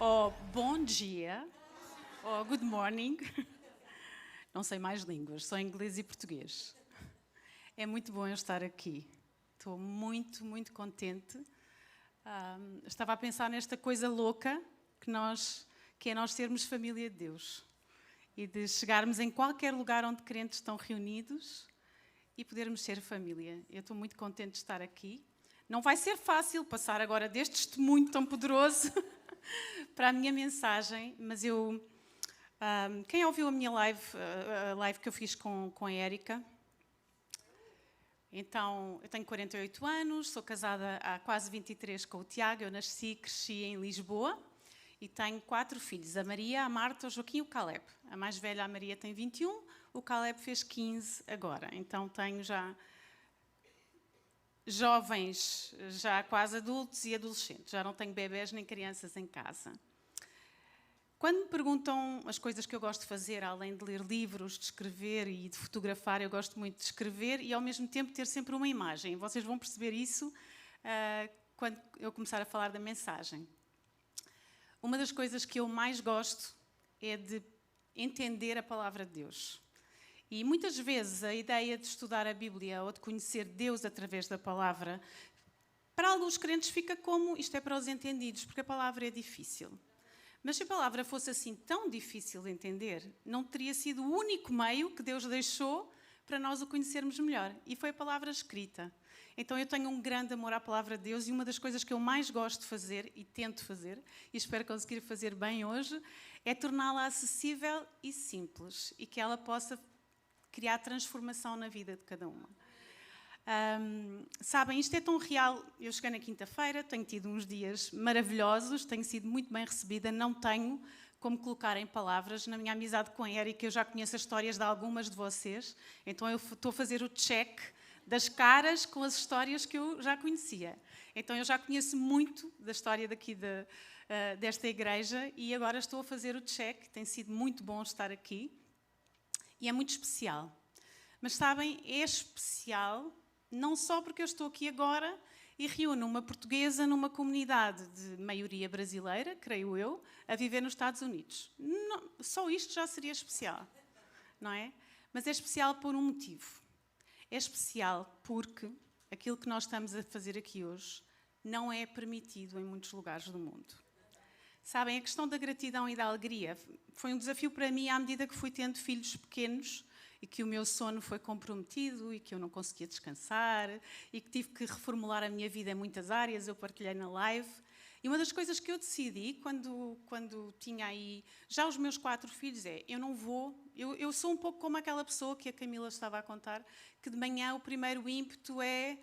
ou bom dia, ou good morning. Não sei mais línguas, só inglês e português. É muito bom eu estar aqui. Estou muito, muito contente. Estava a pensar nesta coisa louca que é nós sermos família de Deus. E de chegarmos em qualquer lugar onde crentes estão reunidos e podermos ser família. Eu estou muito contente de estar aqui. Não vai ser fácil passar agora deste testemunho tão poderoso para a minha mensagem, mas quem ouviu a minha live, a live que eu fiz com a Érica? Então, eu tenho 48 anos, sou casada há quase 23 com o Tiago, eu nasci e cresci em Lisboa e tenho 4 filhos, a Maria, a Marta, o Joaquim e o Caleb. A mais velha, a Maria, tem 21, o Caleb fez 15 agora, então tenho já jovens, já quase adultos e adolescentes, já não tenho bebés nem crianças em casa. Quando me perguntam as coisas que eu gosto de fazer, além de ler livros, de escrever e de fotografar, eu gosto muito de escrever e ao mesmo tempo ter sempre uma imagem. Vocês vão perceber isso quando eu começar a falar da mensagem. Uma das coisas que eu mais gosto é de entender a palavra de Deus. E muitas vezes a ideia de estudar a Bíblia ou de conhecer Deus através da palavra, para alguns crentes fica como isto é para os entendidos, porque a palavra é difícil. Mas se a palavra fosse assim tão difícil de entender, não teria sido o único meio que Deus deixou para nós o conhecermos melhor. E foi a palavra escrita. Então eu tenho um grande amor à palavra de Deus e uma das coisas que eu mais gosto de fazer e tento fazer, e espero conseguir fazer bem hoje, é torná-la acessível e simples e que ela possa criar transformação na vida de cada uma. Sabem, isto é tão real. Eu cheguei na quinta-feira, tenho tido uns dias maravilhosos, tenho sido muito bem recebida, não tenho como colocar em palavras. Na minha amizade com a Érica, eu já conheço as histórias de algumas de vocês, então eu estou a fazer o check das caras com as histórias que eu já conhecia. Então eu já conheço muito da história daqui desta igreja e agora estou a fazer o check. Tem sido muito bom estar aqui e é muito especial. Mas sabem, é especial não só porque eu estou aqui agora e reúno uma portuguesa numa comunidade de maioria brasileira, creio eu, a viver nos Estados Unidos. Não, só isto já seria especial, não é? Mas é especial por um motivo. É especial porque aquilo que nós estamos a fazer aqui hoje não é permitido em muitos lugares do mundo. Sabem, a questão da gratidão e da alegria foi um desafio para mim à medida que fui tendo filhos pequenos e que o meu sono foi comprometido e que eu não conseguia descansar e que tive que reformular a minha vida em muitas áreas. Eu partilhei na live. E uma das coisas que eu decidi quando tinha aí já os meus 4 filhos eu não vou... Eu sou um pouco como aquela pessoa que a Camila estava a contar, que de manhã o primeiro ímpeto é...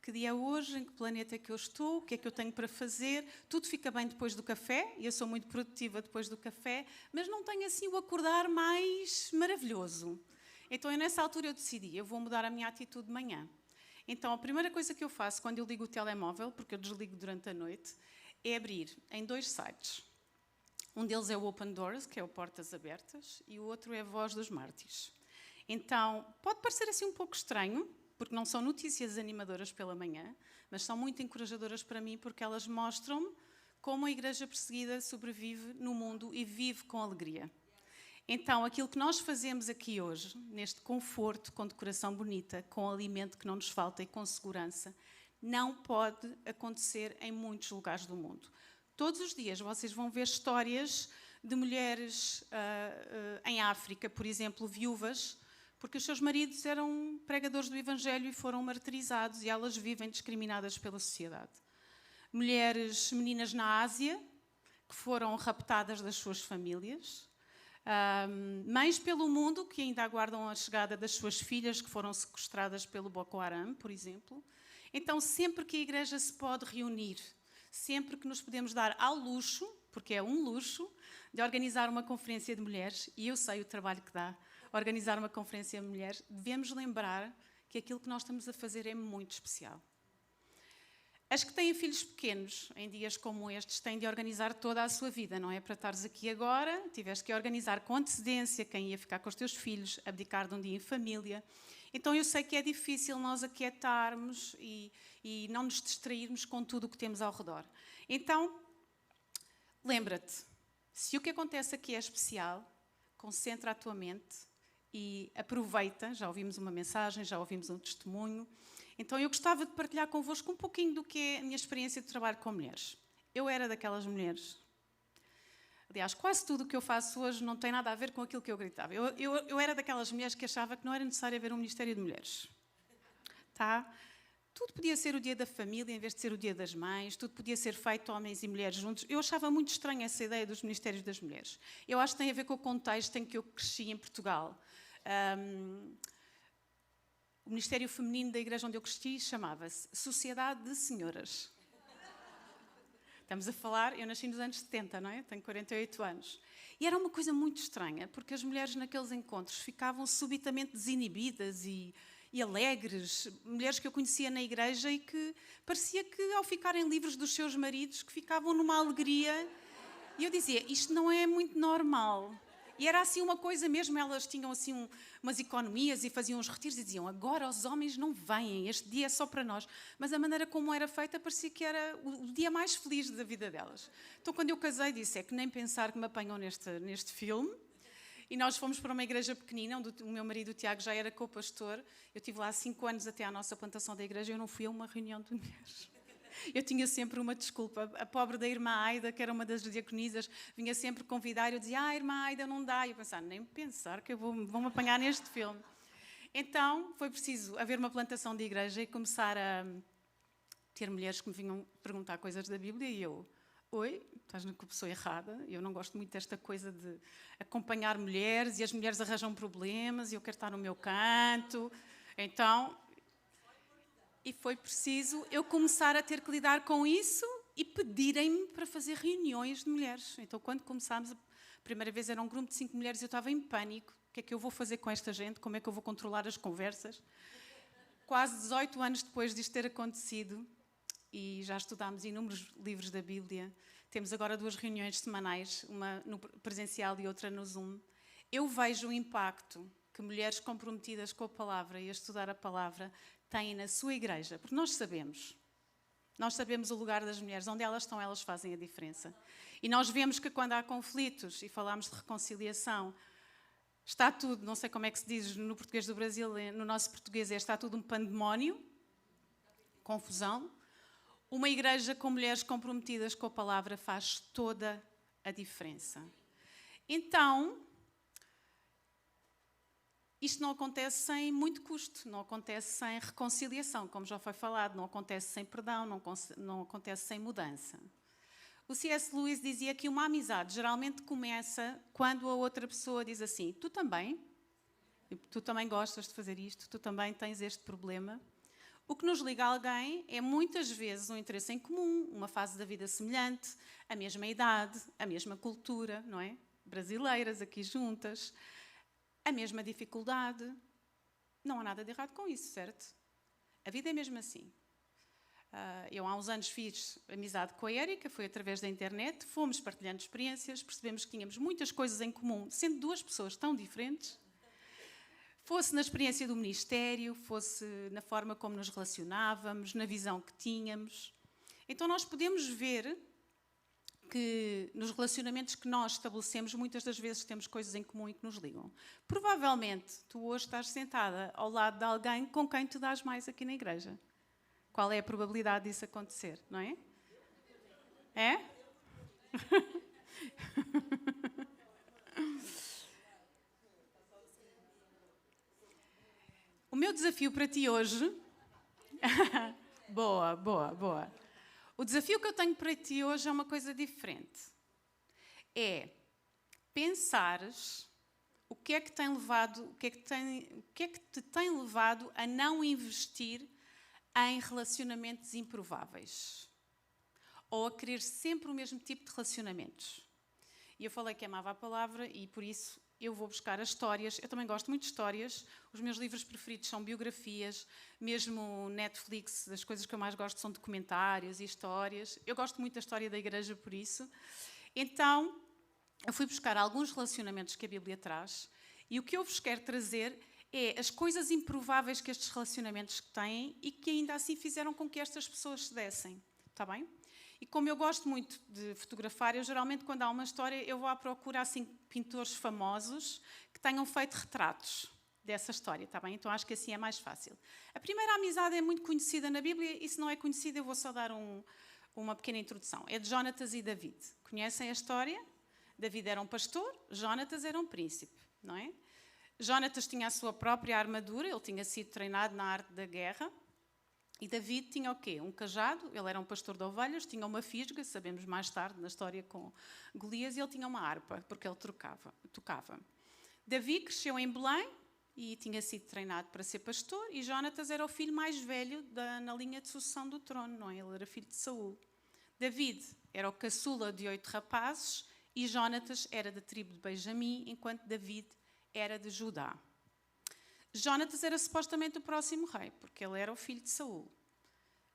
que dia é hoje, em que planeta é que eu estou, o que é que eu tenho para fazer, tudo fica bem depois do café, e eu sou muito produtiva depois do café, mas não tenho assim o acordar mais maravilhoso. Então, nessa altura eu decidi, eu vou mudar a minha atitude de manhã. Então, a primeira coisa que eu faço quando eu ligo o telemóvel, porque eu desligo durante a noite, é abrir em 2 sites. Um deles é o Open Doors, que é o Portas Abertas, e o outro é a Voz dos Mártires. Então, pode parecer assim um pouco estranho, porque não são notícias animadoras pela manhã, mas são muito encorajadoras para mim porque elas mostram-me como a igreja perseguida sobrevive no mundo e vive com alegria. Então, aquilo que nós fazemos aqui hoje, neste conforto, com decoração bonita, com alimento que não nos falta e com segurança, não pode acontecer em muitos lugares do mundo. Todos os dias vocês vão ver histórias de mulheres em África, por exemplo, viúvas, porque os seus maridos eram pregadores do Evangelho e foram martirizados e elas vivem discriminadas pela sociedade. Meninas na Ásia, que foram raptadas das suas famílias. Mães pelo mundo que ainda aguardam a chegada das suas filhas que foram sequestradas pelo Boko Haram, por exemplo. Então, sempre que a igreja se pode reunir, sempre que nos podemos dar ao luxo, porque é um luxo, de organizar uma conferência de mulheres, e eu sei o trabalho que dá organizar uma conferência de mulheres, devemos lembrar que aquilo que nós estamos a fazer é muito especial. As que têm filhos pequenos, em dias como estes, têm de organizar toda a sua vida, não é? Para estares aqui agora, tiveste que organizar com antecedência quem ia ficar com os teus filhos, abdicar de um dia em família. Então eu sei que é difícil nós aquietarmos e não nos distrairmos com tudo o que temos ao redor. Então, lembra-te, se o que acontece aqui é especial, concentra a tua mente e aproveita. Já ouvimos uma mensagem, já ouvimos um testemunho. Então eu gostava de partilhar convosco um pouquinho do que é a minha experiência de trabalho com mulheres. Eu era daquelas mulheres. Aliás, quase tudo o que eu faço hoje não tem nada a ver com aquilo que eu gritava. Eu era daquelas mulheres que achava que não era necessário haver um Ministério de Mulheres. Tá? Tudo podia ser o dia da família em vez de ser o dia das mães, tudo podia ser feito homens e mulheres juntos. Eu achava muito estranha essa ideia dos Ministérios das Mulheres. Eu acho que tem a ver com o contexto em que eu cresci em Portugal. O Ministério Feminino da igreja onde eu cresci chamava-se Sociedade de Senhoras. Estamos a falar, eu nasci nos anos 70, não é? Tenho 48 anos. E era uma coisa muito estranha, porque as mulheres naqueles encontros ficavam subitamente desinibidas e alegres. Mulheres que eu conhecia na igreja e que parecia que, ao ficarem livres dos seus maridos, que ficavam numa alegria. E eu dizia, isto não é muito normal. E era assim uma coisa mesmo, elas tinham assim umas economias e faziam uns retiros e diziam, agora os homens não vêm, este dia é só para nós. Mas a maneira como era feita parecia que era o dia mais feliz da vida delas. Então quando eu casei disse, é que nem pensar que me apanham neste filme. E nós fomos para uma igreja pequenina, onde o meu marido, o Tiago, já era co-pastor. Eu estive lá 5 anos até à nossa plantação da igreja e eu não fui a uma reunião de mulheres. Eu tinha sempre uma desculpa. A pobre da irmã Aida, que era uma das diaconisas, vinha sempre convidar e eu dizia, irmã Aida, não dá. E eu pensava, nem pensar que vão-me apanhar neste filme. Então, foi preciso haver uma plantação de igreja e começar a ter mulheres que me vinham perguntar coisas da Bíblia e eu, oi, estás na pessoa errada. Eu não gosto muito desta coisa de acompanhar mulheres e as mulheres arranjam problemas e eu quero estar no meu canto. Então... E foi preciso eu começar a ter que lidar com isso e pedirem-me para fazer reuniões de mulheres. Então, quando começámos, a primeira vez era um grupo de 5 mulheres e eu estava em pânico. O que é que eu vou fazer com esta gente? Como é que eu vou controlar as conversas? Quase 18 anos depois disto ter acontecido, e já estudámos inúmeros livros da Bíblia, temos agora 2 reuniões semanais, uma no presencial e outra no Zoom. Eu vejo o impacto que mulheres comprometidas com a palavra e a estudar a palavra têm na sua igreja, porque nós sabemos o lugar das mulheres, onde elas estão, elas fazem a diferença. E nós vemos que quando há conflitos, e falamos de reconciliação, está tudo, não sei como é que se diz no português do Brasil, no nosso português está tudo um pandemónio, confusão. Uma igreja com mulheres comprometidas com a palavra faz toda a diferença. Então... isto não acontece sem muito custo, não acontece sem reconciliação, como já foi falado, não acontece sem perdão, não acontece sem mudança. O C.S. Lewis dizia que uma amizade geralmente começa quando a outra pessoa diz assim, tu também gostas de fazer isto, tu também tens este problema. O que nos liga a alguém é muitas vezes um interesse em comum, uma fase da vida semelhante, a mesma idade, a mesma cultura, não é? Brasileiras aqui juntas. A mesma dificuldade. Não há nada de errado com isso, certo? A vida é mesmo assim. Eu há uns anos fiz amizade com a Érica, foi através da internet, fomos partilhando experiências, percebemos que tínhamos muitas coisas em comum, sendo 2 pessoas tão diferentes. Fosse na experiência do ministério, fosse na forma como nos relacionávamos, na visão que tínhamos. Então nós podemos ver que nos relacionamentos que nós estabelecemos, muitas das vezes temos coisas em comum e que nos ligam. Provavelmente, tu hoje estás sentada ao lado de alguém com quem tu dás mais aqui na igreja. Qual é a probabilidade disso acontecer, não é? É? O meu desafio para ti hoje... Boa. O desafio que eu tenho para ti hoje é uma coisa diferente. É pensares o que é que te tem levado a não investir em relacionamentos improváveis. Ou a querer sempre o mesmo tipo de relacionamentos. E eu falei que amava a palavra e por isso eu vou buscar as histórias. Eu também gosto muito de histórias. Os meus livros preferidos são biografias, mesmo Netflix, as coisas que eu mais gosto são documentários e histórias. Eu gosto muito da história da igreja por isso. Então, eu fui buscar alguns relacionamentos que a Bíblia traz e o que eu vos quero trazer é as coisas improváveis que estes relacionamentos têm e que ainda assim fizeram com que estas pessoas se dessem. Está bem? E como eu gosto muito de fotografar, eu geralmente quando há uma história eu vou à procura assim pintores famosos que tenham feito retratos dessa história, está bem? Então acho que assim é mais fácil. A primeira amizade é muito conhecida na Bíblia e se não é conhecida eu vou só dar uma pequena introdução. É de Jonatas e David. Conhecem a história? David era um pastor, Jonatas era um príncipe, não é? Jonatas tinha a sua própria armadura, ele tinha sido treinado na arte da guerra. E David tinha o quê? Um cajado, ele era um pastor de ovelhas, tinha uma fisga, sabemos mais tarde na história com Golias, e ele tinha uma harpa, porque ele tocava. Davi cresceu em Belém e tinha sido treinado para ser pastor, e Jonatas era o filho mais velho na linha de sucessão do trono, não é? Ele era filho de Saul. David era o caçula de 8 rapazes, e Jonatas era da tribo de Benjamim, enquanto David era de Judá. Jonatas era supostamente o próximo rei, porque ele era o filho de Saul.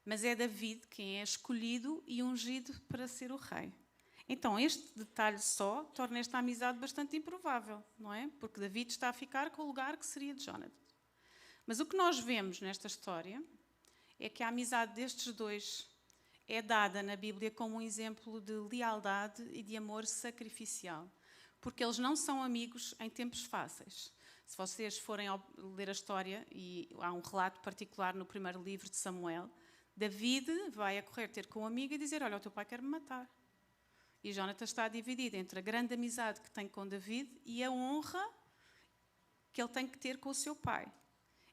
Mas é David quem é escolhido e ungido para ser o rei. Então, este detalhe só torna esta amizade bastante improvável, não é? Porque David está a ficar com o lugar que seria de Jonatas. Mas o que nós vemos nesta história é que a amizade destes dois é dada na Bíblia como um exemplo de lealdade e de amor sacrificial. Porque eles não são amigos em tempos fáceis. Se vocês forem ler a história, e há um relato particular no primeiro livro de Samuel, David vai a correr ter com um amigo e dizer: olha, o teu pai quer me matar. E Jonatas está dividido entre a grande amizade que tem com David e a honra que ele tem que ter com o seu pai.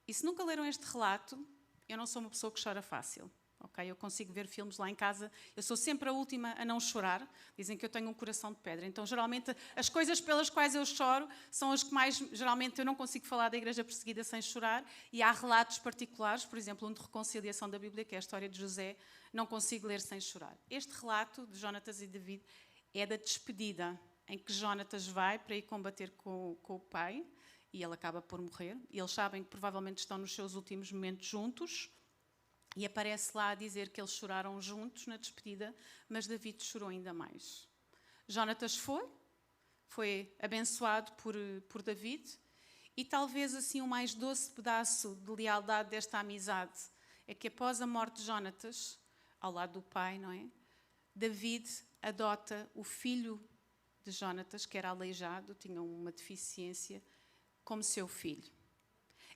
E se nunca leram este relato, eu não sou uma pessoa que chora fácil. Okay? Eu consigo ver filmes lá em casa, eu sou sempre a última a não chorar. Dizem que eu tenho um coração de pedra. Então, geralmente, as coisas pelas quais eu choro são as que mais... Geralmente, eu não consigo falar da Igreja Perseguida sem chorar. E há relatos particulares, por exemplo, um de reconciliação da Bíblia, que é a história de José, não consigo ler sem chorar. Este relato de Jonatas e David é da despedida, em que Jonatas vai para ir combater com o pai, e ele acaba por morrer. E eles sabem que provavelmente estão nos seus últimos momentos juntos. E aparece lá a dizer que eles choraram juntos na despedida, mas David chorou ainda mais. Jonatas foi abençoado por David, e talvez assim o mais doce pedaço de lealdade desta amizade é que após a morte de Jonatas, ao lado do pai, não é? David adota o filho de Jonatas, que era aleijado, tinha uma deficiência, como seu filho.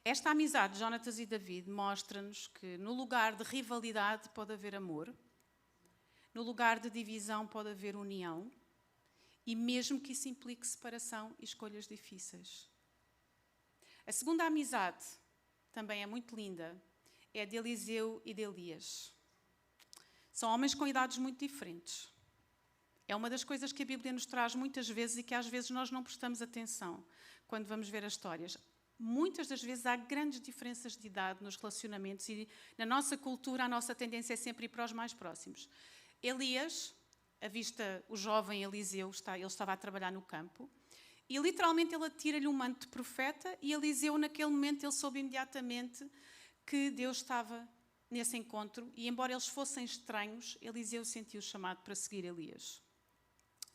Esta amizade de Jonatas e David mostra-nos que no lugar de rivalidade pode haver amor, no lugar de divisão pode haver união, e mesmo que isso implique separação e escolhas difíceis. A segunda amizade, também é muito linda, é de Eliseu e de Elias. São homens com idades muito diferentes. É uma das coisas que a Bíblia nos traz muitas vezes e que às vezes nós não prestamos atenção quando vamos ver as histórias. Muitas das vezes há grandes diferenças de idade nos relacionamentos e na nossa cultura a nossa tendência é sempre ir para os mais próximos. Elias, o jovem Eliseu, ele estava a trabalhar no campo e literalmente ele atira-lhe um manto de profeta e Eliseu naquele momento ele soube imediatamente que Deus estava nesse encontro e embora eles fossem estranhos, Eliseu sentiu o chamado para seguir Elias.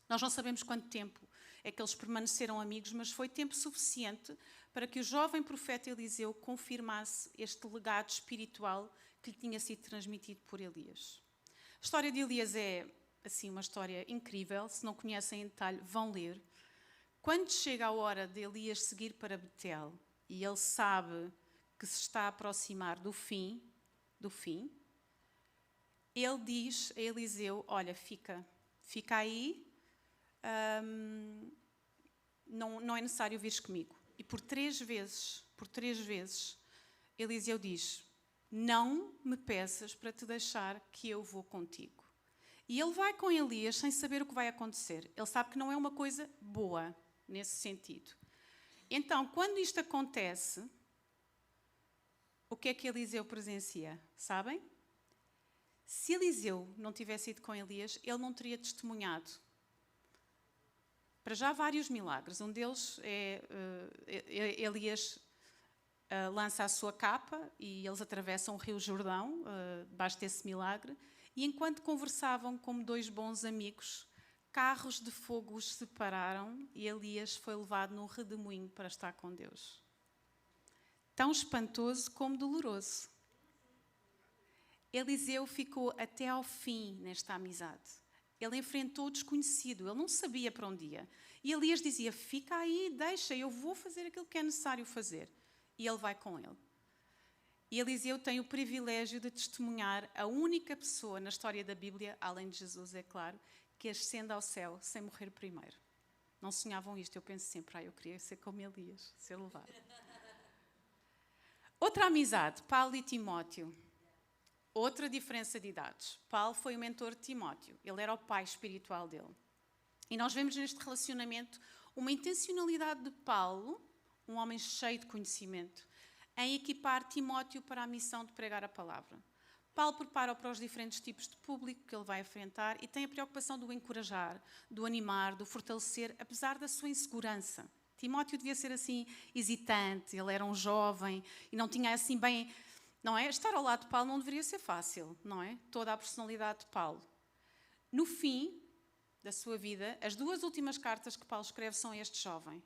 Nós não sabemos quanto tempo é que eles permaneceram amigos, mas foi tempo suficiente para que o jovem profeta Eliseu confirmasse este legado espiritual que lhe tinha sido transmitido por Elias. A história de Elias é assim, uma história incrível. Se não conhecem em detalhe, vão ler. Quando chega a hora de Elias seguir para Betel e ele sabe que se está a aproximar do fim, ele diz a Eliseu: olha, fica aí, não é necessário vires comigo. E por três vezes, Eliseu diz: não me peças para te deixar que eu vou contigo. E ele vai com Elias sem saber o que vai acontecer. Ele sabe que não é uma coisa boa nesse sentido. Então, quando isto acontece, o que é que Eliseu presencia? Sabem? Se Eliseu não tivesse ido com Elias, ele não teria testemunhado. Para já vários milagres. Um deles é Elias lança a sua capa e eles atravessam o rio Jordão, debaixo desse milagre. E enquanto conversavam como dois bons amigos, carros de fogo os separaram e Elias foi levado num redemoinho para estar com Deus. Tão espantoso como doloroso. Eliseu ficou até ao fim nesta amizade. Ele enfrentou o desconhecido, ele não sabia para onde ia. E Elias dizia, fica aí, deixa, eu vou fazer aquilo que é necessário fazer. E ele vai com ele. E Eliseu tem o privilégio de testemunhar a única pessoa na história da Bíblia, além de Jesus, é claro, que ascende ao céu sem morrer primeiro. Não sonhavam isto, eu penso sempre, eu queria ser como Elias, ser levado. Outra amizade, Paulo e Timóteo. Outra diferença de idades. Paulo foi o mentor de Timóteo, ele era o pai espiritual dele. E nós vemos neste relacionamento uma intencionalidade de Paulo, um homem cheio de conhecimento, em equipar Timóteo para a missão de pregar a palavra. Paulo prepara-o para os diferentes tipos de público que ele vai enfrentar e tem a preocupação de o encorajar, de o animar, de o fortalecer, apesar da sua insegurança. Timóteo devia ser assim hesitante, ele era um jovem e não tinha assim bem... Não é? Estar ao lado de Paulo não deveria ser fácil, não é? Toda a personalidade de Paulo. No fim da sua vida, as 2 últimas cartas que Paulo escreve são a este jovem.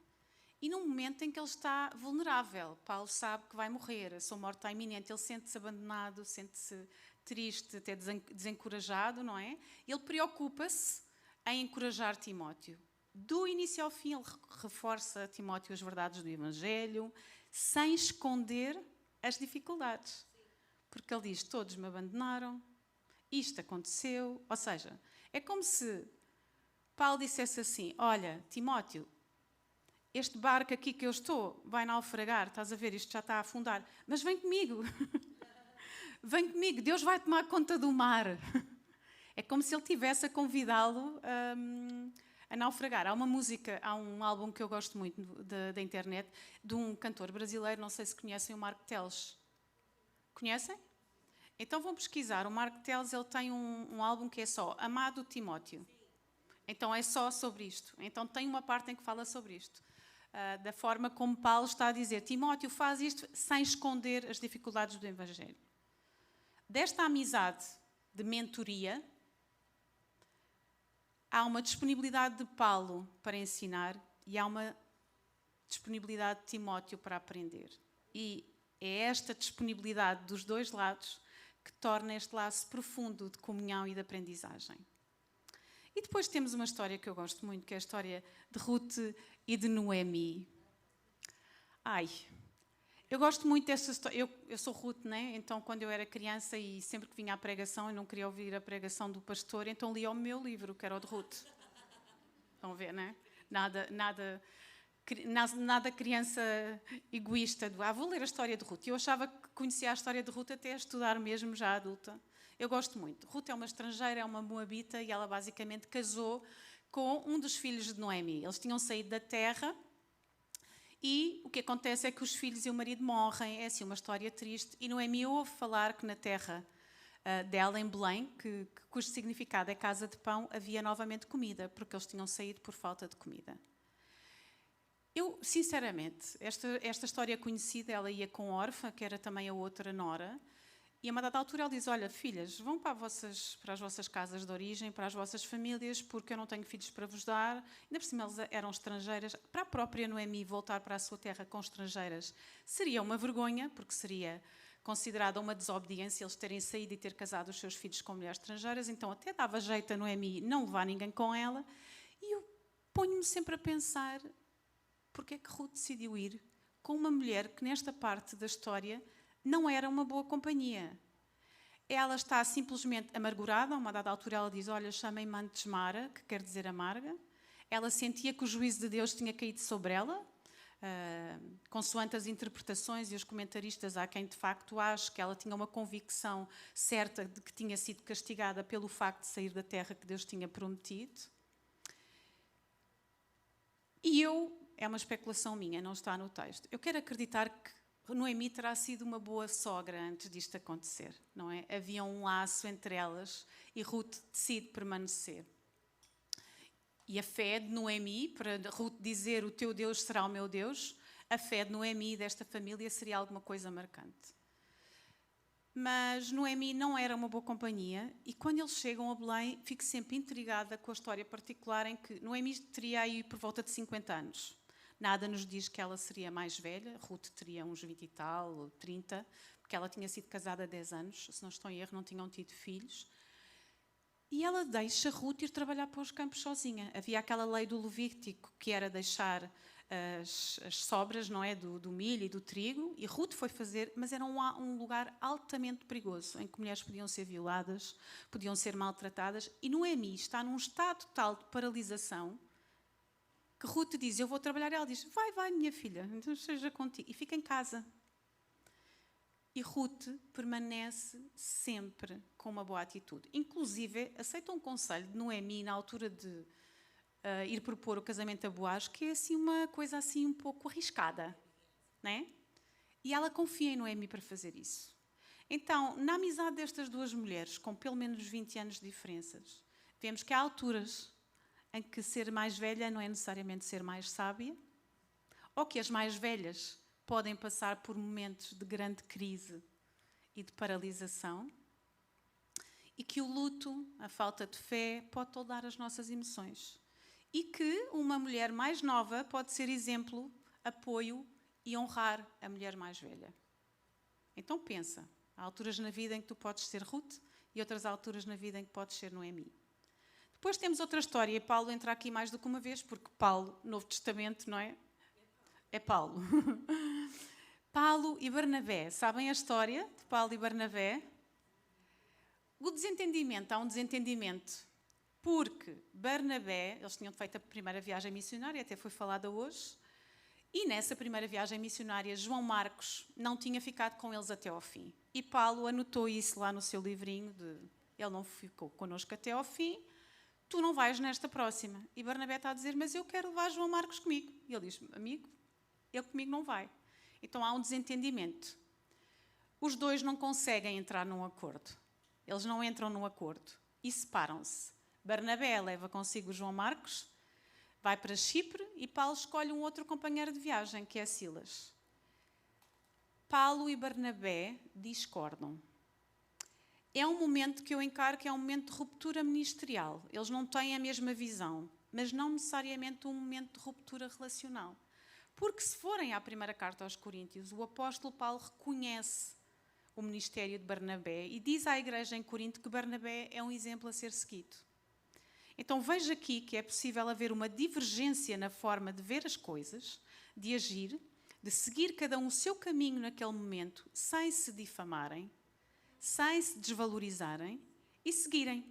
E num momento em que ele está vulnerável, Paulo sabe que vai morrer, a sua morte está iminente, ele sente-se abandonado, sente-se triste, até desencorajado, não é? Ele preocupa-se em encorajar Timóteo. Do início ao fim, ele reforça a Timóteo as verdades do Evangelho, sem esconder as dificuldades. Porque ele diz, todos me abandonaram, isto aconteceu. Ou seja, é como se Paulo dissesse assim, olha, Timóteo, este barco aqui que eu estou vai naufragar, estás a ver, isto já está a afundar, mas vem comigo, vem comigo, Deus vai tomar conta do mar. É como se ele estivesse a convidá-lo a naufragar. Há uma música, há um álbum que eu gosto muito da internet, de um cantor brasileiro, não sei se conhecem, o Marco Teles. Conhecem? Então vão pesquisar. O Marco Teles, ele tem um álbum que é só Amado Timóteo. Então é só sobre isto. Então tem uma parte em que fala sobre isto. Da forma como Paulo está a dizer, Timóteo faz isto sem esconder as dificuldades do Evangelho. Desta amizade de mentoria, há uma disponibilidade de Paulo para ensinar e há uma disponibilidade de Timóteo para aprender. E é esta disponibilidade dos dois lados que torna este laço profundo de comunhão e de aprendizagem. E depois temos uma história que eu gosto muito, que é a história de Ruth e de Noemi. Eu gosto muito desta história. Eu sou Ruth, né? Então quando eu era criança e sempre que vinha à pregação, eu não queria ouvir a pregação do pastor, então lia o meu livro, que era o de Ruth. Estão a ver, né? Nada criança egoísta. Vou ler a história de Ruth. Eu achava que conhecia a história de Ruth até a estudar mesmo, já adulta. Eu gosto muito. Ruth é uma estrangeira, é uma moabita e ela basicamente casou com um dos filhos de Noemi. Eles tinham saído da terra e o que acontece é que os filhos e o marido morrem. É assim uma história triste. E Noemi ouve falar que na terra dela, em Belém, cujo significado é casa de pão, havia novamente comida, porque eles tinham saído por falta de comida. Eu, sinceramente, esta história conhecida, ela ia com Orfa, que era também a outra nora, e a uma dada altura ela diz, olha, filhas, vão para as vossas casas de origem, para as vossas famílias, porque eu não tenho filhos para vos dar. Ainda por cima elas eram estrangeiras. Para a própria Noemi voltar para a sua terra com estrangeiras seria uma vergonha, porque seria considerada uma desobediência eles terem saído e ter casado os seus filhos com mulheres estrangeiras. Então até dava jeito a Noemi não levar ninguém com ela. E eu ponho-me sempre a pensar, porque é que Ruth decidiu ir com uma mulher que nesta parte da história não era uma boa companhia. Ela está simplesmente amargurada, a uma dada altura ela diz, olha, chamem-me Antesmara, que quer dizer amarga. Ela sentia que o juízo de Deus tinha caído sobre ela, consoante as interpretações e os comentaristas, há quem de facto ache que ela tinha uma convicção certa de que tinha sido castigada pelo facto de sair da terra que Deus tinha prometido. E é uma especulação minha, não está no texto. Eu quero acreditar que Noemi terá sido uma boa sogra antes disto acontecer, não é? Havia um laço entre elas e Ruth decide permanecer. E a fé de Noemi, para Ruth dizer o teu Deus será o meu Deus, a fé de Noemi e desta família seria alguma coisa marcante. Mas Noemi não era uma boa companhia e quando eles chegam a Belém, fico sempre intrigada com a história particular em que Noemi teria aí por volta de 50 anos. Nada nos diz que ela seria mais velha, Ruth teria uns 20 e tal, ou 30, porque ela tinha sido casada há 10 anos, se não estou em erro, não tinham tido filhos. E ela deixa Ruth ir trabalhar para os campos sozinha. Havia aquela lei do Levítico, que era deixar as sobras, não é, do milho e do trigo, e Ruth foi fazer, mas era um lugar altamente perigoso, em que mulheres podiam ser violadas, podiam ser maltratadas, e Noemi está num estado tal de paralisação, que Ruth diz, eu vou trabalhar, e ela diz, vai minha filha, então seja contigo, e fica em casa. E Ruth permanece sempre com uma boa atitude. Inclusive, aceita um conselho de Noemi na altura de ir propor o casamento a Boaz, que é assim uma coisa assim um pouco arriscada, né? E ela confia em Noemi para fazer isso. Então, na amizade destas duas mulheres, com pelo menos 20 anos de diferenças, vemos que há alturas em que ser mais velha não é necessariamente ser mais sábia, ou que as mais velhas podem passar por momentos de grande crise e de paralisação, e que o luto, a falta de fé, pode toldar as nossas emoções. E que uma mulher mais nova pode ser exemplo, apoio e honrar a mulher mais velha. Então pensa, há alturas na vida em que tu podes ser Ruth e outras alturas na vida em que podes ser Noemi. Depois temos outra história, e Paulo entra aqui mais do que uma vez, porque Paulo, Novo Testamento, não é? É Paulo. Paulo e Barnabé. Sabem a história de Paulo e Barnabé? O desentendimento, há um desentendimento. Porque Barnabé, eles tinham feito a primeira viagem missionária, até foi falada hoje, e nessa primeira viagem missionária, João Marcos não tinha ficado com eles até ao fim. E Paulo anotou isso lá no seu livrinho, ele não ficou connosco até ao fim, tu não vais nesta próxima. E Barnabé está a dizer, mas eu quero levar João Marcos comigo. E ele diz, amigo, ele comigo não vai. Então há um desentendimento. Os dois não conseguem entrar num acordo. Eles não entram num acordo e separam-se. Barnabé leva consigo João Marcos, vai para Chipre e Paulo escolhe um outro companheiro de viagem, que é Silas. Paulo e Barnabé discordam. É um momento que eu encaro que é um momento de ruptura ministerial. Eles não têm a mesma visão, mas não necessariamente um momento de ruptura relacional. Porque se forem à primeira carta aos Coríntios, o apóstolo Paulo reconhece o ministério de Barnabé e diz à igreja em Corinto que Barnabé é um exemplo a ser seguido. Então veja aqui que é possível haver uma divergência na forma de ver as coisas, de agir, de seguir cada um o seu caminho naquele momento, sem se difamarem, sem se desvalorizarem e seguirem.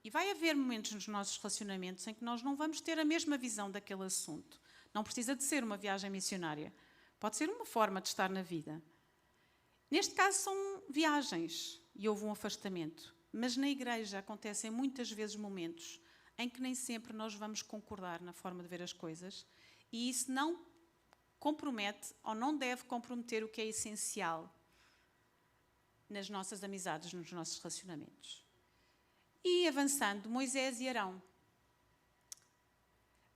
E vai haver momentos nos nossos relacionamentos em que nós não vamos ter a mesma visão daquele assunto. Não precisa de ser uma viagem missionária. Pode ser uma forma de estar na vida. Neste caso são viagens e houve um afastamento. Mas na igreja acontecem muitas vezes momentos em que nem sempre nós vamos concordar na forma de ver as coisas e isso não compromete ou não deve comprometer o que é essencial nas nossas amizades, nos nossos relacionamentos. E avançando, Moisés e Arão.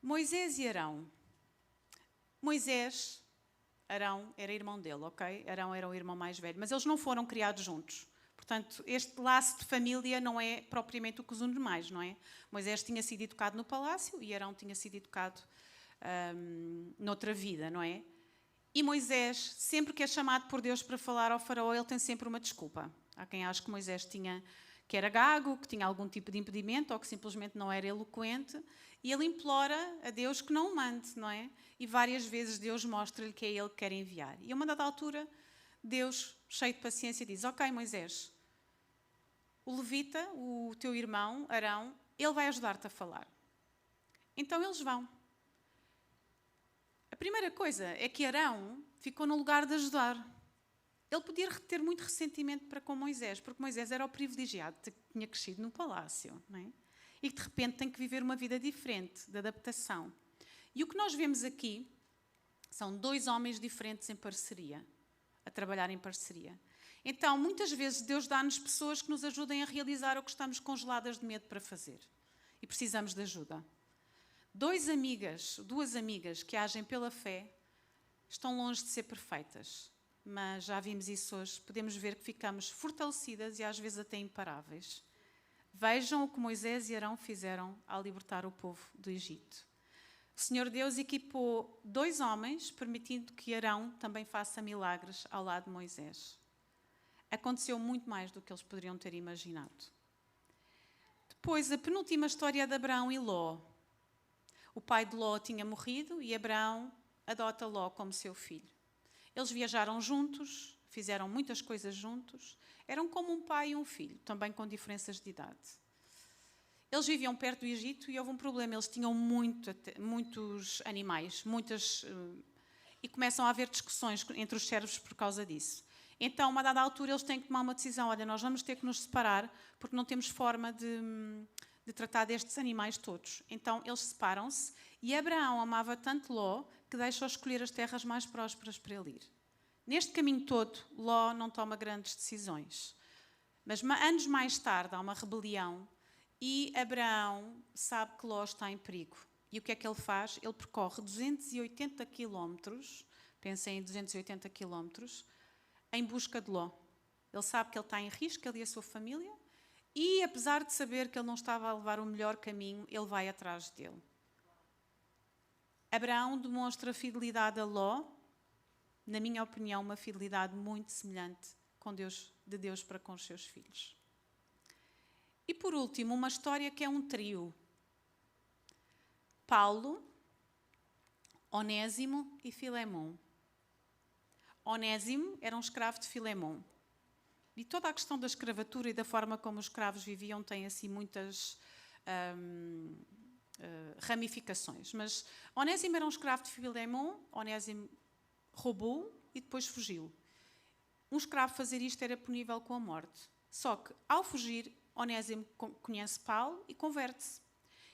Moisés e Arão. Arão era irmão dele, ok? Arão era o irmão mais velho, mas eles não foram criados juntos. Portanto, este laço de família não é propriamente o que os une mais, não é? Moisés tinha sido educado no palácio e Arão tinha sido educado noutra vida, não é? E Moisés, sempre que é chamado por Deus para falar ao faraó, ele tem sempre uma desculpa. Há quem ache que Moisés que era gago, que tinha algum tipo de impedimento ou que simplesmente não era eloquente. E ele implora a Deus que não o mande, não é? E várias vezes Deus mostra-lhe que é ele que quer enviar. E a uma dada altura, Deus, cheio de paciência, diz, ok, Moisés, o levita, o teu irmão, Arão, ele vai ajudar-te a falar. Então eles vão. A primeira coisa é que Arão ficou no lugar de ajudar. Ele podia ter muito ressentimento para com Moisés, porque Moisés era o privilegiado, que tinha crescido no palácio, não é? E que de repente tem que viver uma vida diferente, de adaptação. E o que nós vemos aqui são dois homens diferentes em parceria, a trabalhar em parceria. Então, muitas vezes Deus dá-nos pessoas que nos ajudem a realizar o que estamos congeladas de medo para fazer. E precisamos de ajuda. Duas amigas que agem pela fé estão longe de ser perfeitas. Mas já vimos isso hoje. Podemos ver que ficamos fortalecidas e às vezes até imparáveis. Vejam o que Moisés e Arão fizeram ao libertar o povo do Egito. O Senhor Deus equipou dois homens, permitindo que Arão também faça milagres ao lado de Moisés. Aconteceu muito mais do que eles poderiam ter imaginado. Depois, a penúltima história é de Abraão e Ló. O pai de Ló tinha morrido e Abraão adota Ló como seu filho. Eles viajaram juntos, fizeram muitas coisas juntos, eram como um pai e um filho, também com diferenças de idade. Eles viviam perto do Egito e houve um problema, eles tinham muitos animais, e começam a haver discussões entre os servos por causa disso. Então, a uma dada altura, eles têm que tomar uma decisão, olha, nós vamos ter que nos separar porque não temos forma de tratar destes animais todos. Então, eles separam-se e Abraão amava tanto Ló que deixa-o escolher as terras mais prósperas para ele ir. Neste caminho todo, Ló não toma grandes decisões. Mas anos mais tarde há uma rebelião e Abraão sabe que Ló está em perigo. E o que é que ele faz? Ele percorre 280 quilómetros, pensem em 280 quilómetros, em busca de Ló. Ele sabe que ele está em risco, ele e a sua família, e apesar de saber que ele não estava a levar o melhor caminho, ele vai atrás dele. Abraão demonstra fidelidade a Ló, na minha opinião, uma fidelidade muito semelhante de Deus para com os seus filhos. E por último, uma história que é um trio. Paulo, Onésimo e Filemão. Onésimo era um escravo de Filemão. E toda a questão da escravatura e da forma como os escravos viviam tem assim muitas ramificações. Mas Onésimo era um escravo de Filemão, Onésimo roubou e depois fugiu. Um escravo fazer isto era punível com a morte. Só que, ao fugir, Onésimo conhece Paulo e converte-se.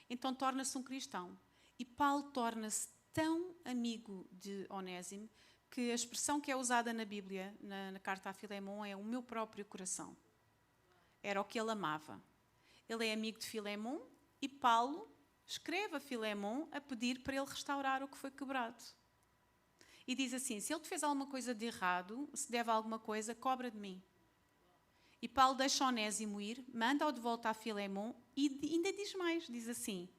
Então torna-se um cristão. E Paulo torna-se tão amigo de Onésimo que a expressão que é usada na Bíblia, na carta a Filemão, é o meu próprio coração. Era o que ele amava. Ele é amigo de Filemão e Paulo escreve a Filemão a pedir para ele restaurar o que foi quebrado. E diz assim, se ele te fez alguma coisa de errado, se deve alguma coisa, cobra de mim. E Paulo deixa Onésimo ir, manda-o de volta a Filemão e ainda diz mais, diz assim,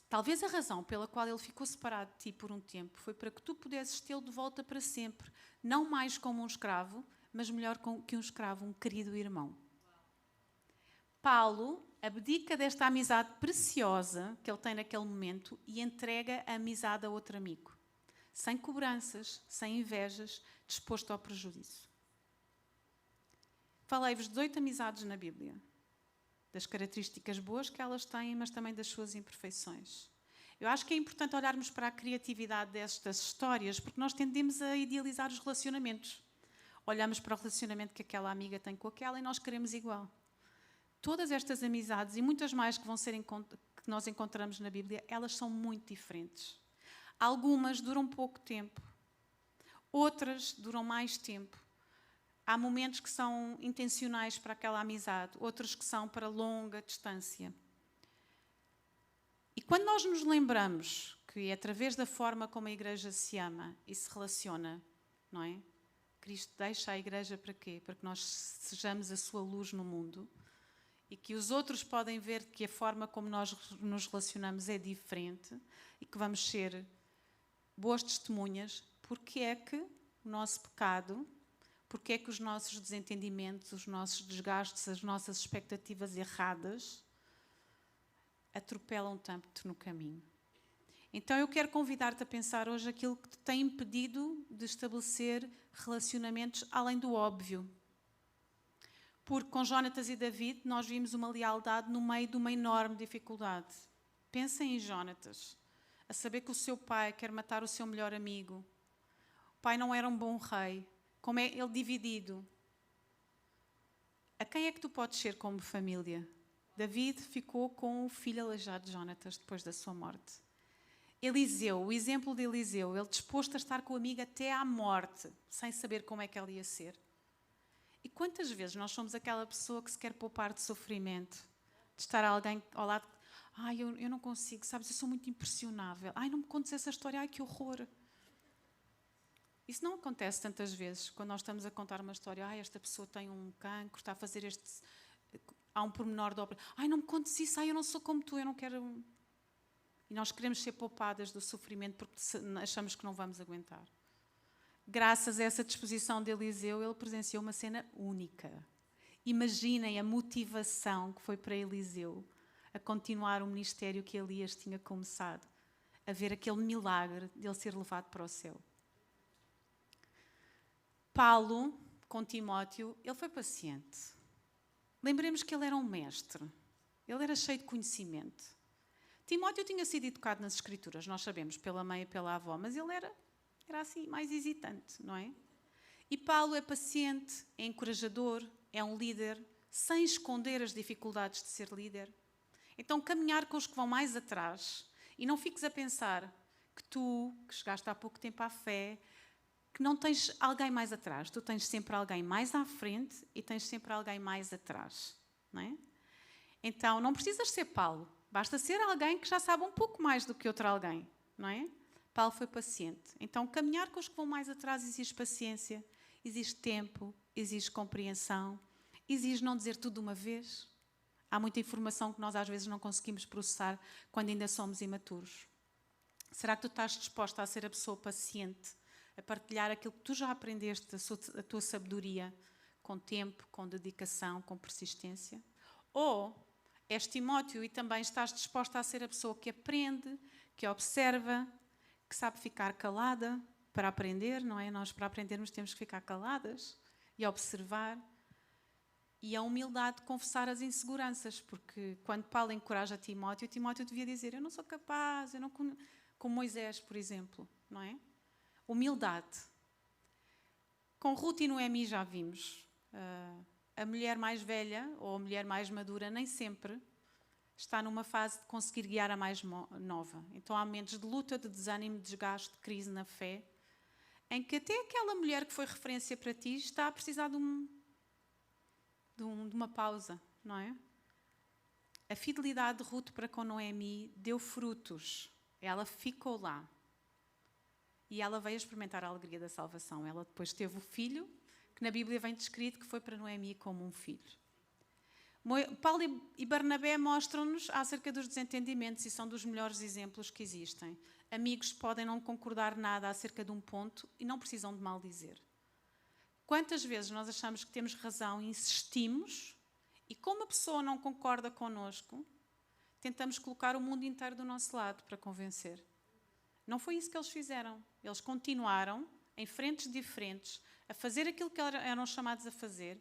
talvez a razão pela qual ele ficou separado de ti por um tempo foi para que tu pudesses tê-lo de volta para sempre, não mais como um escravo, mas melhor que um escravo, um querido irmão. Paulo abdica desta amizade preciosa que ele tem naquele momento e entrega a amizade a outro amigo, sem cobranças, sem invejas, disposto ao prejuízo. Falei-vos de 8 amizades na Bíblia, das características boas que elas têm, mas também das suas imperfeições. Eu acho que é importante olharmos para a criatividade destas histórias, porque nós tendemos a idealizar os relacionamentos. Olhamos para o relacionamento que aquela amiga tem com aquela e nós queremos igual. Todas estas amizades e muitas mais que que nós encontramos na Bíblia, elas são muito diferentes. Algumas duram pouco tempo, outras duram mais tempo. Há momentos que são intencionais para aquela amizade, outros que são para longa distância. E quando nós nos lembramos que é através da forma como a Igreja se ama e se relaciona, não é? Cristo deixa a Igreja para quê? Para que nós sejamos a sua luz no mundo e que os outros podem ver que a forma como nós nos relacionamos é diferente e que vamos ser boas testemunhas, porque é que o nosso pecado, porque é que os nossos desentendimentos, os nossos desgastes, as nossas expectativas erradas atropelam tanto no caminho. Então eu quero convidar-te a pensar hoje aquilo que te tem impedido de estabelecer relacionamentos além do óbvio. Porque com Jonatas e David nós vimos uma lealdade no meio de uma enorme dificuldade. Pensem em Jonatas, a saber que o seu pai quer matar o seu melhor amigo. O pai não era um bom rei. Como é ele dividido? A quem é que tu podes ser como família? David ficou com o filho aleijado de Jonatas depois da sua morte. Eliseu, o exemplo de Eliseu, ele disposto a estar com o amigo até à morte, sem saber como é que ela ia ser. E quantas vezes nós somos aquela pessoa que se quer poupar de sofrimento, de estar alguém ao lado, eu não consigo, sabes, eu sou muito impressionável, não me contes essa história, que horror. Isso não acontece tantas vezes, quando nós estamos a contar uma história, esta pessoa tem um cancro, está a fazer há um pormenor de obra, não me contes isso, eu não sou como tu, eu não quero... E nós queremos ser poupadas do sofrimento porque achamos que não vamos aguentar. graças a essa disposição de Eliseu, ele presenciou uma cena única. Imaginem a motivação que foi para Eliseu a continuar o ministério que Elias tinha começado, a ver aquele milagre de ele ser levado para o céu. Paulo, com Timóteo, ele foi paciente. Lembremos que ele era um mestre, ele era cheio de conhecimento. Timóteo tinha sido educado nas Escrituras, nós sabemos, pela mãe e pela avó, mas ele era assim mais hesitante, não é? E Paulo é paciente, é encorajador, é um líder, sem esconder as dificuldades de ser líder. Então, caminhar com os que vão mais atrás, e não fiques a pensar que tu, que chegaste há pouco tempo à fé, que não tens alguém mais atrás. Tu tens sempre alguém mais à frente e tens sempre alguém mais atrás, não é? Então, não precisas ser Paulo. Basta ser alguém que já sabe um pouco mais do que outro alguém, não é? Paulo foi paciente. Então, caminhar com os que vão mais atrás exige paciência, exige tempo, exige compreensão, exige não dizer tudo de uma vez. Há muita informação que nós às vezes não conseguimos processar quando ainda somos imaturos. Será que tu estás disposta a ser a pessoa paciente, a partilhar aquilo que tu já aprendeste, a tua sabedoria, com tempo, com dedicação, com persistência? Ou és Timóteo e também estás disposta a ser a pessoa que aprende, que observa, que sabe ficar calada para aprender, não é? Nós, para aprendermos, temos que ficar caladas e observar. E a humildade de confessar as inseguranças, porque quando Paulo encoraja Timóteo, Timóteo devia dizer, eu não sou capaz, eu não... Como Moisés, por exemplo, não é? Humildade. Com Ruth e Noemi já vimos. A mulher mais velha ou a mulher mais madura nem sempre está numa fase de conseguir guiar a mais nova. Então há momentos de luta, de desânimo, de desgaste, de crise na fé, em que até aquela mulher que foi referência para ti está a precisar de uma pausa, não é? A fidelidade de Ruth para com Noemi deu frutos. Ela ficou lá. E ela veio experimentar a alegria da salvação. Ela depois teve o filho, que na Bíblia vem descrito que foi para Noemi como um filho. Paulo e Barnabé mostram-nos acerca dos desentendimentos e são dos melhores exemplos que existem. Amigos podem não concordar nada acerca de um ponto e não precisam de mal dizer. Quantas vezes nós achamos que temos razão e insistimos e como a pessoa não concorda connosco, tentamos colocar o mundo inteiro do nosso lado para convencer. Não foi isso que eles fizeram. Eles continuaram em frentes diferentes a fazer aquilo que eram chamados a fazer.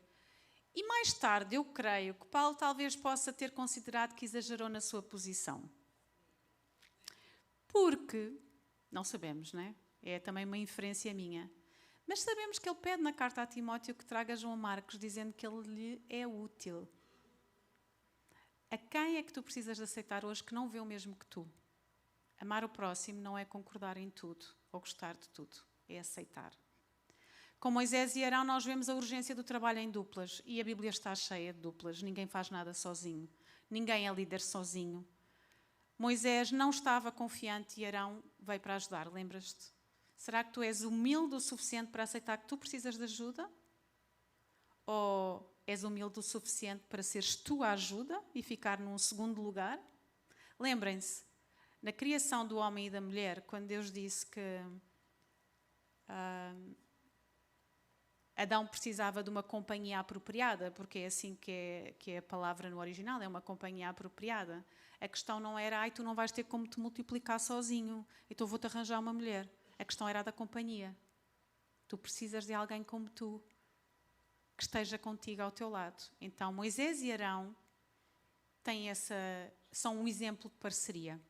E mais tarde, eu creio que Paulo talvez possa ter considerado que exagerou na sua posição. Porque, não sabemos, não é? É também uma inferência minha. Mas sabemos que ele pede na carta a Timóteo que traga João Marcos, dizendo que ele lhe é útil. A quem é que tu precisas de aceitar hoje que não vê o mesmo que tu? Amar o próximo não é concordar em tudo ou gostar de tudo, é aceitar. Com Moisés e Arão nós vemos a urgência do trabalho em duplas e a Bíblia está cheia de duplas, ninguém faz nada sozinho, ninguém é líder sozinho. Moisés não estava confiante e Arão veio para ajudar, lembras-te? Será que tu és humilde o suficiente para aceitar que tu precisas de ajuda? Ou és humilde o suficiente para seres tu a ajuda e ficar num segundo lugar? Lembrem-se, na criação do homem e da mulher, quando Deus disse que Adão precisava de uma companhia apropriada, porque é assim que é a palavra no original, é uma companhia apropriada. A questão não era, tu não vais ter como te multiplicar sozinho, então vou-te arranjar uma mulher. A questão era a da companhia. Tu precisas de alguém como tu, que esteja contigo ao teu lado. Então Moisés e Arão são um exemplo de parceria.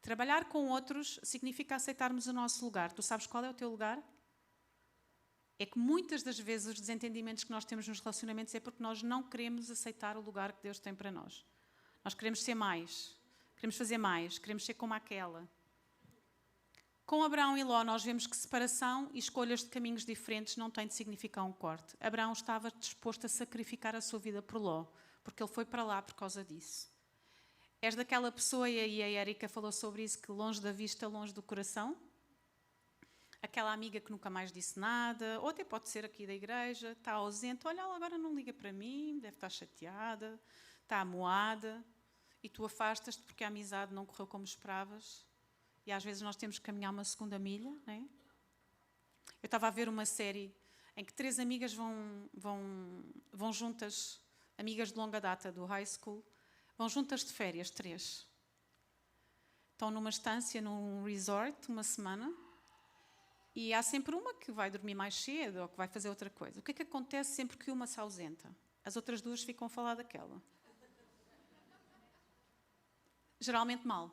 Trabalhar com outros significa aceitarmos o nosso lugar. Tu sabes qual é o teu lugar? É que muitas das vezes os desentendimentos que nós temos nos relacionamentos é porque nós não queremos aceitar o lugar que Deus tem para nós. Nós queremos ser mais, queremos fazer mais, queremos ser como aquela. Com Abraão e Ló nós vemos que separação e escolhas de caminhos diferentes não têm de significar um corte. Abraão estava disposto a sacrificar a sua vida por Ló, porque ele foi para lá por causa disso. És daquela pessoa, e a Érica falou sobre isso, que longe da vista, longe do coração? Aquela amiga que nunca mais disse nada, ou até pode ser aqui da igreja, está ausente, olha, ela agora não liga para mim, deve estar chateada, está amuada, e tu afastas-te porque a amizade não correu como esperavas. E às vezes nós temos que caminhar uma segunda milha, não é? estava a ver uma série em que 3 amigas vão juntas, amigas de longa data do high school, vão juntas de férias, 3. Estão numa estância, num resort, uma semana, e há sempre uma que vai dormir mais cedo ou que vai fazer outra coisa. O que é que acontece sempre que uma se ausenta? As outras 2 ficam a falar daquela. Geralmente mal.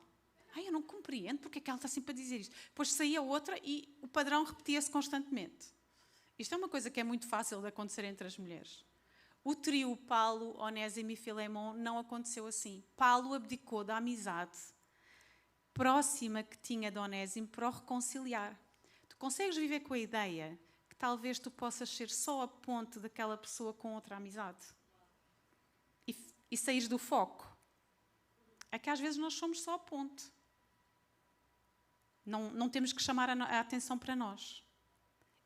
Ai, eu não compreendo porque é que ela está sempre a dizer isto. Depois saía outra e o padrão repetia-se constantemente. Isto é uma coisa que é muito fácil de acontecer entre as mulheres. O trio Paulo, Onésimo e Filemon não aconteceu assim. Paulo abdicou da amizade próxima que tinha de Onésimo para o reconciliar. Tu consegues viver com a ideia que talvez tu possas ser só a ponte daquela pessoa com outra amizade? E saís do foco? É que às vezes nós somos só a ponte. Não temos que chamar a atenção para nós.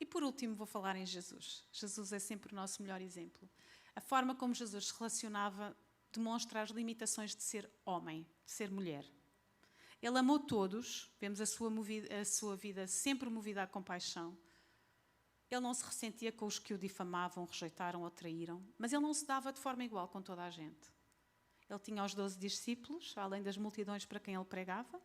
E por último vou falar em Jesus. Jesus é sempre o nosso melhor exemplo. A forma como Jesus se relacionava demonstra as limitações de ser homem, de ser mulher. Ele amou todos, vemos a sua vida sempre movida à compaixão. Ele não se ressentia com os que o difamavam, rejeitaram ou traíram, mas ele não se dava de forma igual com toda a gente. Ele tinha os 12 discípulos, além das multidões para quem ele pregava.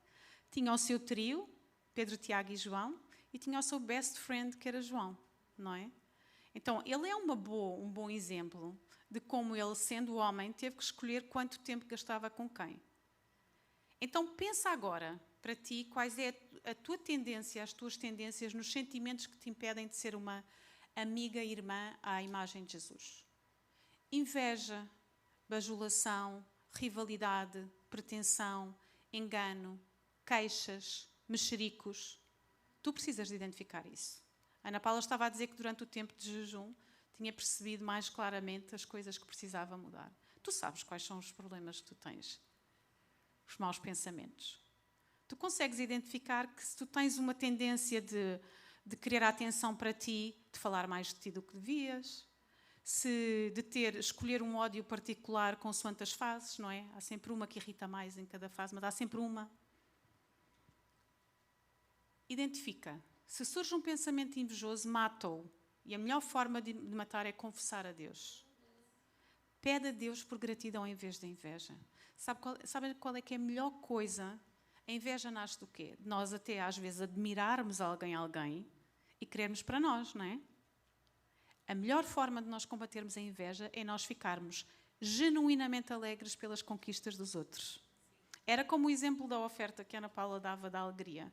Tinha o seu trio, Pedro, Tiago e João, e tinha o seu best friend, que era João, não é? Então, ele é um bom exemplo de como ele, sendo homem, teve que escolher quanto tempo gastava com quem. Então, pensa agora, para ti, quais é a tua tendência, as tuas tendências nos sentimentos que te impedem de ser uma amiga irmã à imagem de Jesus. Inveja, bajulação, rivalidade, pretensão, engano, queixas, mexericos. Tu precisas de identificar isso. Ana Paula estava a dizer que durante o tempo de jejum tinha percebido mais claramente as coisas que precisava mudar. Tu sabes quais são os problemas que tu tens. Os maus pensamentos. Tu consegues identificar que se tu tens uma tendência de querer a atenção para ti, de falar mais de ti do que devias, escolher um ódio particular consoante as fases, não é? Há sempre uma que irrita mais em cada fase, mas há sempre uma. Identifica. Se surge um pensamento invejoso, mata-o. E a melhor forma de matar é confessar a Deus. Pede a Deus por gratidão em vez de inveja. Sabe qual é que é a melhor coisa? A inveja nasce do quê? Nós até às vezes admirarmos alguém e querermos para nós, não é? A melhor forma de nós combatermos a inveja é nós ficarmos genuinamente alegres pelas conquistas dos outros. Era como o exemplo da oferta que a Ana Paula dava da alegria.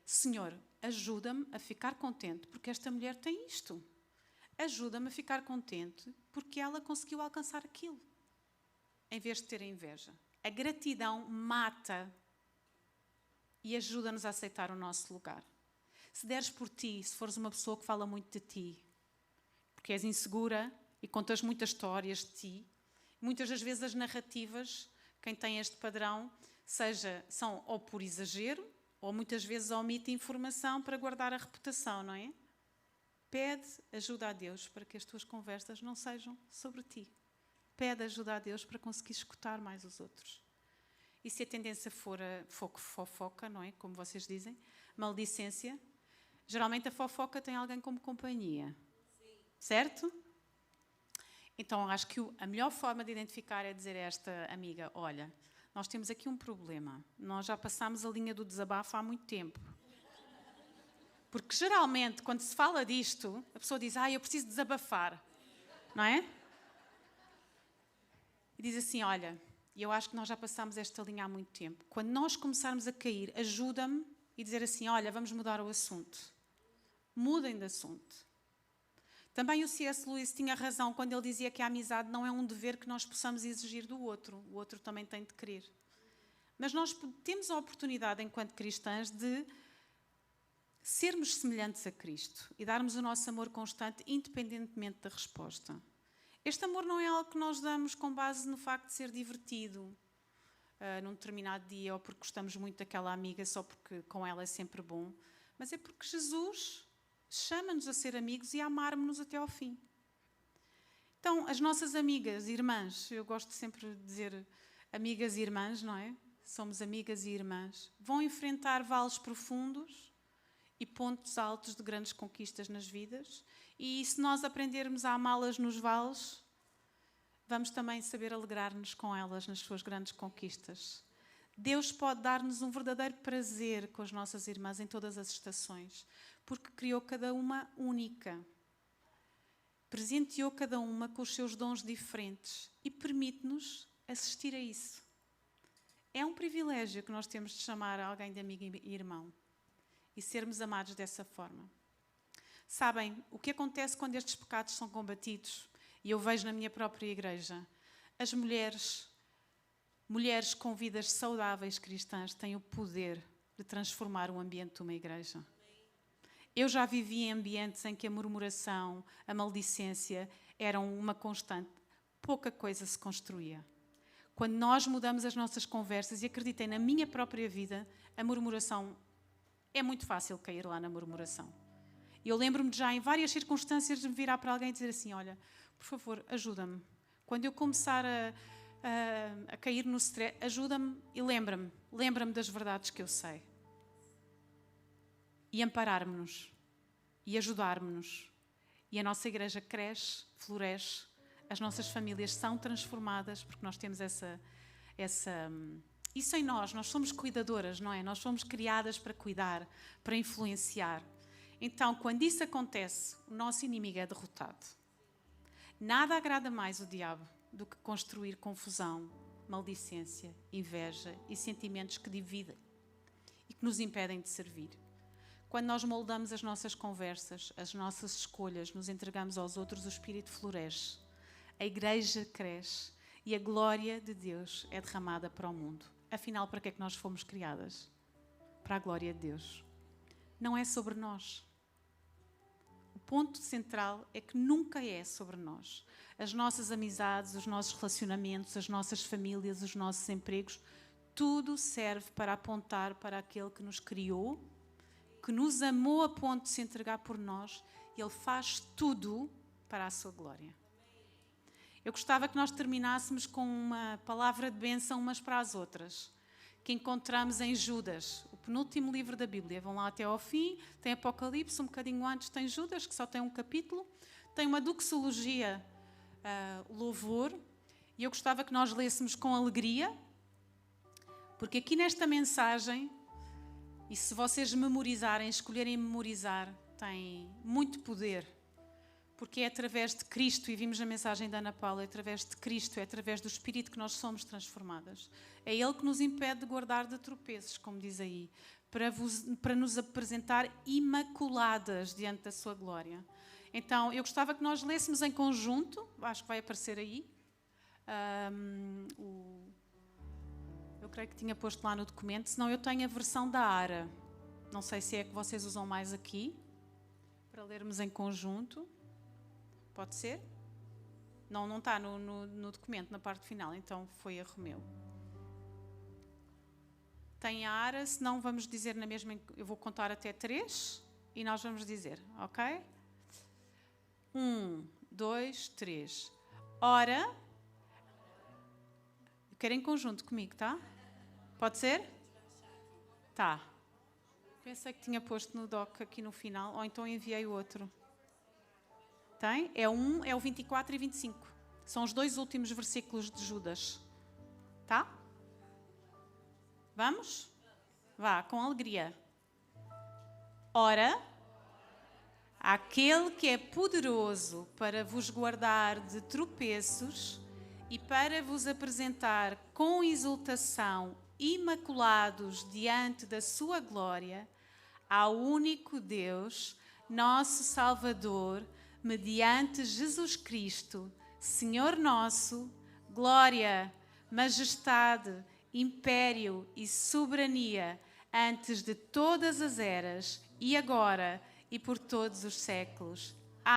Senhor, ajuda-me a ficar contente porque esta mulher tem isto. Ajuda-me a ficar contente porque ela conseguiu alcançar aquilo. Em vez de ter a inveja. A gratidão mata e ajuda-nos a aceitar o nosso lugar. Se deres por ti, se fores uma pessoa que fala muito de ti, porque és insegura e contas muitas histórias de ti, muitas das vezes as narrativas, quem tem este padrão, são ou por exagero, ou muitas vezes omite informação para guardar a reputação, não é? Pede ajuda a Deus para que as tuas conversas não sejam sobre ti. Pede ajuda a Deus para conseguir escutar mais os outros. E se a tendência for a fofoca, não é? Como vocês dizem, maldicência, geralmente a fofoca tem alguém como companhia. Sim. Certo? Então, acho que a melhor forma de identificar é dizer a esta amiga, olha, nós temos aqui um problema. Nós já passámos a linha do desabafo há muito tempo. Porque geralmente, quando se fala disto, a pessoa diz, eu preciso desabafar. Não é? E diz assim, olha, eu acho que nós já passámos esta linha há muito tempo. Quando nós começarmos a cair, ajuda-me e dizer assim, olha, vamos mudar o assunto. Mudem de assunto. Também o C.S. Lewis tinha razão quando ele dizia que a amizade não é um dever que nós possamos exigir do outro. O outro também tem de querer. Mas nós temos a oportunidade, enquanto cristãs, de sermos semelhantes a Cristo e darmos o nosso amor constante, independentemente da resposta. Este amor não é algo que nós damos com base no facto de ser divertido num determinado dia ou porque gostamos muito daquela amiga só porque com ela é sempre bom, mas é porque Jesus chama-nos a ser amigos e a amarmos-nos até ao fim. Então, as nossas amigas, irmãs, eu gosto sempre de dizer amigas e irmãs, não é? Somos amigas e irmãs. Vão enfrentar vales profundos e pontos altos de grandes conquistas nas vidas. E se nós aprendermos a amá-las nos vales, vamos também saber alegrar-nos com elas nas suas grandes conquistas. Deus pode dar-nos um verdadeiro prazer com as nossas irmãs em todas as estações, porque criou cada uma única. Presenteou cada uma com os seus dons diferentes e permite-nos assistir a isso. É um privilégio que nós temos de chamar alguém de amigo e irmão e sermos amados dessa forma. Sabem, o que acontece quando estes pecados são combatidos, e eu vejo na minha própria igreja, as mulheres com vidas saudáveis cristãs têm o poder de transformar o ambiente de uma igreja. Eu já vivi em ambientes em que a murmuração, a maldicência eram uma constante. Pouca coisa se construía. Quando nós mudamos as nossas conversas, e acreditem, na minha própria vida, a murmuração, é muito fácil cair lá na murmuração. Eu lembro-me de já em várias circunstâncias de me virar para alguém e dizer assim, olha, por favor, ajuda-me. Quando eu começar a cair no stress, ajuda-me e lembra-me das verdades que eu sei. E amparar-me-nos, e ajudar-me-nos. E a nossa igreja cresce, floresce, as nossas famílias são transformadas, porque nós temos isso em nós somos cuidadoras, não é? Nós somos criadas para cuidar, para influenciar. Então, quando isso acontece, o nosso inimigo é derrotado. Nada agrada mais o diabo do que construir confusão, maldicência, inveja e sentimentos que dividem e que nos impedem de servir. Quando nós moldamos as nossas conversas, as nossas escolhas, nos entregamos aos outros, o Espírito floresce, a igreja cresce e a glória de Deus é derramada para o mundo. Afinal, para que é que nós fomos criadas? Para a glória de Deus. Não é sobre nós. O ponto central é que nunca é sobre nós. As nossas amizades, os nossos relacionamentos, as nossas famílias, os nossos empregos, tudo serve para apontar para aquele que nos criou, que nos amou a ponto de se entregar por nós. Ele faz tudo para a sua glória. Eu gostava que nós terminássemos com uma palavra de bênção umas para as outras, que encontramos em Judas, o penúltimo livro da Bíblia. Vão lá até ao fim, tem Apocalipse, um bocadinho antes tem Judas, que só tem um capítulo, tem uma doxologia, louvor, e eu gostava que nós lêssemos com alegria, porque aqui nesta mensagem, e se vocês memorizarem, escolherem memorizar, tem muito poder, porque é através de Cristo, e vimos na mensagem da Ana Paula, é através de Cristo, é através do Espírito que nós somos transformadas. É Ele que nos impede de guardar de tropeços, como diz aí, para nos apresentar imaculadas diante da sua glória. Então, eu gostava que nós lêssemos em conjunto, acho que vai aparecer aí, eu creio que tinha posto lá no documento, senão eu tenho a versão da ARA. Não sei se é que vocês usam mais aqui, para lermos em conjunto. Pode ser? Não está no documento, na parte final, então foi erro meu. Tem a ARA, senão vamos dizer na mesma... Eu vou contar até 3 e nós vamos dizer, ok? 1, 2, 3. Ora... Quero em conjunto comigo, tá? Pode ser? Tá. Pensei que tinha posto no doc aqui no final, ou então enviei o outro. Tem? É o 24 e 25. São os 2 últimos versículos de Judas. Tá? Vamos? Vá, com alegria. Ora, aquele que é poderoso para vos guardar de tropeços e para vos apresentar com exultação imaculados diante da sua glória, ao único Deus, nosso Salvador, mediante Jesus Cristo, Senhor nosso, glória, majestade, império e soberania antes de todas as eras e agora e por todos os séculos.